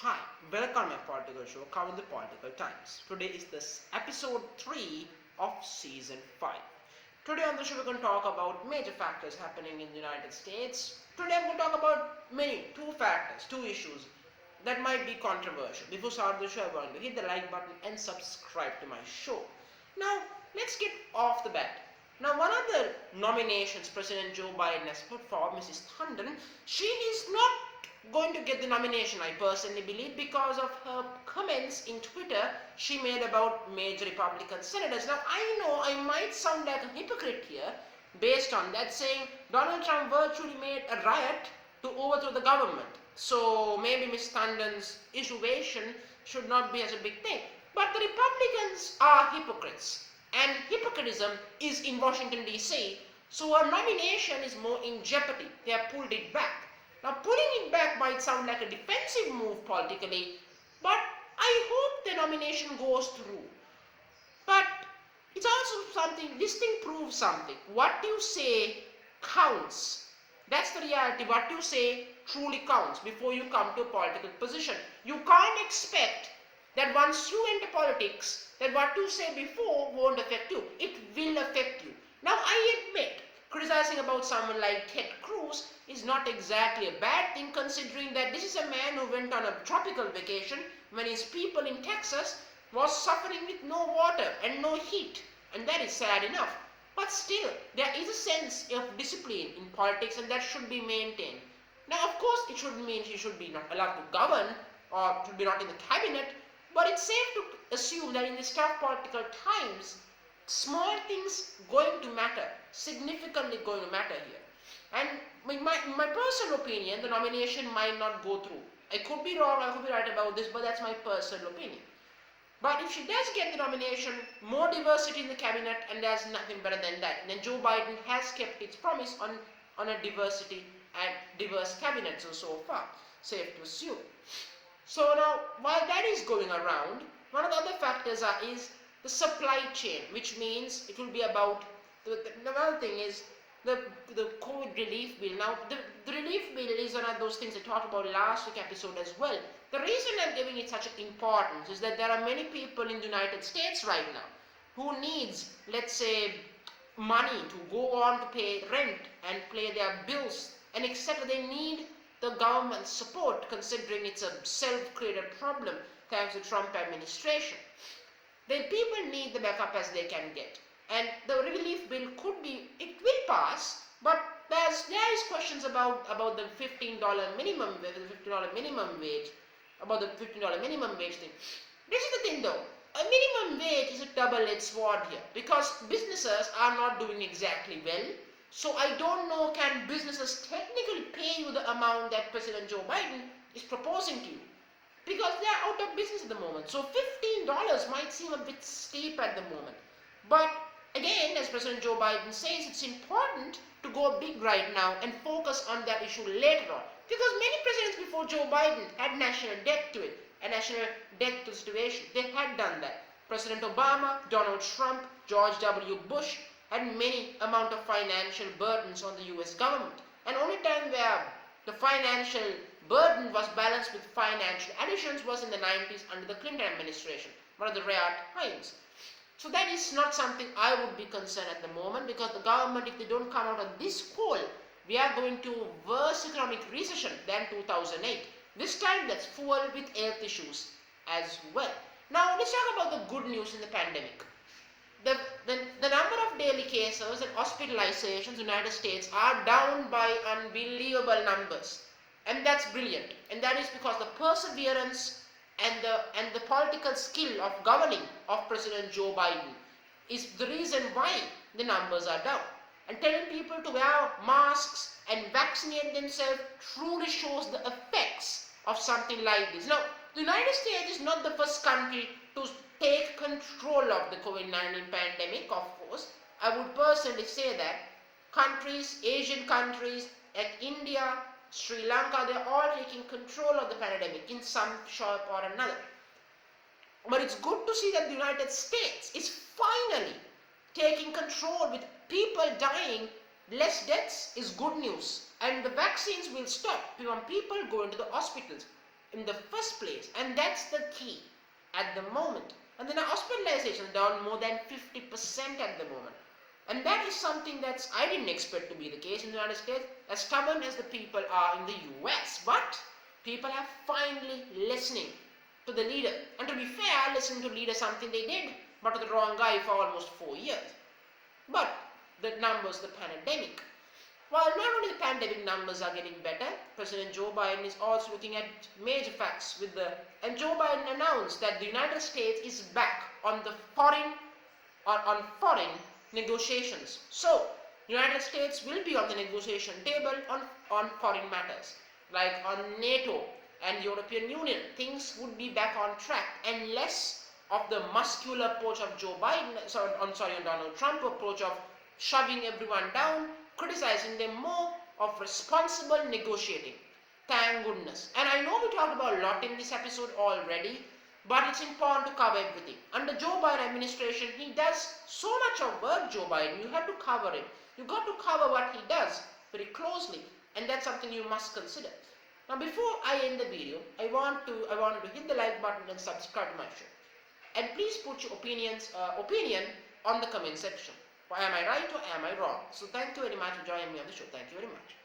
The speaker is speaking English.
Hi, welcome to my political show, Kavindu Political Times. Today is this episode 3 of season 5. Today on the show we're going to talk about major factors happening in the United States. Today I'm going to talk about two factors, two issues that might be controversial. Before starting the show, I'm going to hit the like button and subscribe to my show. Now, let's get off the bat. Now, one of the nominations President Joe Biden has put forward, Mrs. Tandon, she is not going to get the nomination, I personally believe, because of her comments in Twitter she made about major Republican senators. Now, I know I might sound like a hypocrite here based on that, saying Donald Trump virtually made a riot to overthrow the government. So maybe Ms. Tandon's issue should not be as a big thing. But the Republicans are hypocrites, and hypocrisy is in Washington DC, so her nomination is more in jeopardy. They have pulled it back. Now, pulling it back might sound like a defensive move politically, but I hope the nomination goes through. But it's also something, this thing proves something. What you say counts. That's the reality. What you say truly counts before you come to a political position. You can't expect that once you enter politics, that what you say before won't affect you. It will affect you. Now, I admit, criticizing about someone like Ted Cruz is not exactly a bad thing, considering that this is a man who went on a tropical vacation when his people in Texas was suffering with no water and no heat, and that is sad enough. But still, there is a sense of discipline in politics, and that should be maintained. Now, of course, it shouldn't mean he should be not allowed to govern or should be not in the cabinet, but it's safe to assume that in these tough political times, small things going to matter, significantly going to matter here. And in my personal opinion, the nomination might not go through. I could be wrong, I could be right about this, but that's my personal opinion. But if she does get the nomination, more diversity in the cabinet, and there's nothing better than that. And then Joe Biden has kept its promise on a diversity and diverse cabinet so far, safe to assume. So now, while that is going around, one of the other factors is the supply chain, which means it will be about, another thing is the COVID relief bill. Now, the relief bill is one of those things I talked about last week episode as well. The reason I'm giving it such importance is that there are many people in the United States right now who needs, let's say, money to go on to pay rent and pay their bills and etc. They need the government's support, considering it's a self-created problem thanks to the Trump administration. Then people need the backup as they can get. And the relief bill it will pass, but there is questions about the $15 minimum wage, about the $15 minimum wage thing. This is the thing though, a minimum wage is a double-edged sword here, because businesses are not doing exactly well. So I don't know, can businesses technically pay you the amount that President Joe Biden is proposing to you? Because they are out of business at the moment. So $15 might seem a bit steep at the moment. But again, as President Joe Biden says, it's important to go big right now and focus on that issue later on. Because many presidents before Joe Biden had national debt to it, a national debt to the situation. They had done that. President Obama, Donald Trump, George W. Bush had many amount of financial burdens on the US government. And only time where the financial burden was balanced with financial additions was in the 90s under the Clinton administration, one of the rare times. So that is not something I would be concerned at the moment, because the government, if they don't come out of this hole, we are going to worse economic recession than 2008. This time that's fueled with health issues as well. Now let's talk about the good news in the pandemic. The number of daily cases and hospitalizations in the United States are down by unbelievable numbers. And that's brilliant. And that is because the perseverance and the political skill of governing of President Joe Biden is the reason why the numbers are down. And telling people to wear masks and vaccinate themselves truly shows the effects of something like this. Now, the United States is not the first country to take control of the COVID-19 pandemic, of course. I would personally say that countries, Asian countries like India, Sri Lanka, they're all taking control of the pandemic in some shape or another. But it's good to see that the United States is finally taking control with people dying. Less deaths is good news, and the vaccines will stop from people going to the hospitals. in the first place, and that's the key at the moment. And then hospitalization down more than 50% at the moment. And that is something that I didn't expect to be the case in the United States, as stubborn as the people are in the US. But people are finally listening to the leader. And to be fair, listening to the leader something they did, but to the wrong guy for almost 4 years. But the numbers, the pandemic. While not only the pandemic numbers are getting better, President Joe Biden is also looking at major facts and Joe Biden announced that the United States is back on the foreign negotiations. So, United States will be on the negotiation table on foreign matters, like on NATO and European Union. Things would be back on track and less of the muscular approach of Joe Biden, on Donald Trump approach of shoving everyone down, criticizing them, more of responsible negotiating. Thank goodness. And I know we talked about a lot in this episode already, but it's important to cover everything. Under Joe Biden administration, he does so much of work, Joe Biden. You have to cover it. You got to cover what he does very closely, and that's something you must consider. Now, before I end the video, I wanted to hit the like button and subscribe to my show. And please put your opinion on the comment section. Am I right or am I wrong? So thank you very much for joining me on the show. Thank you very much.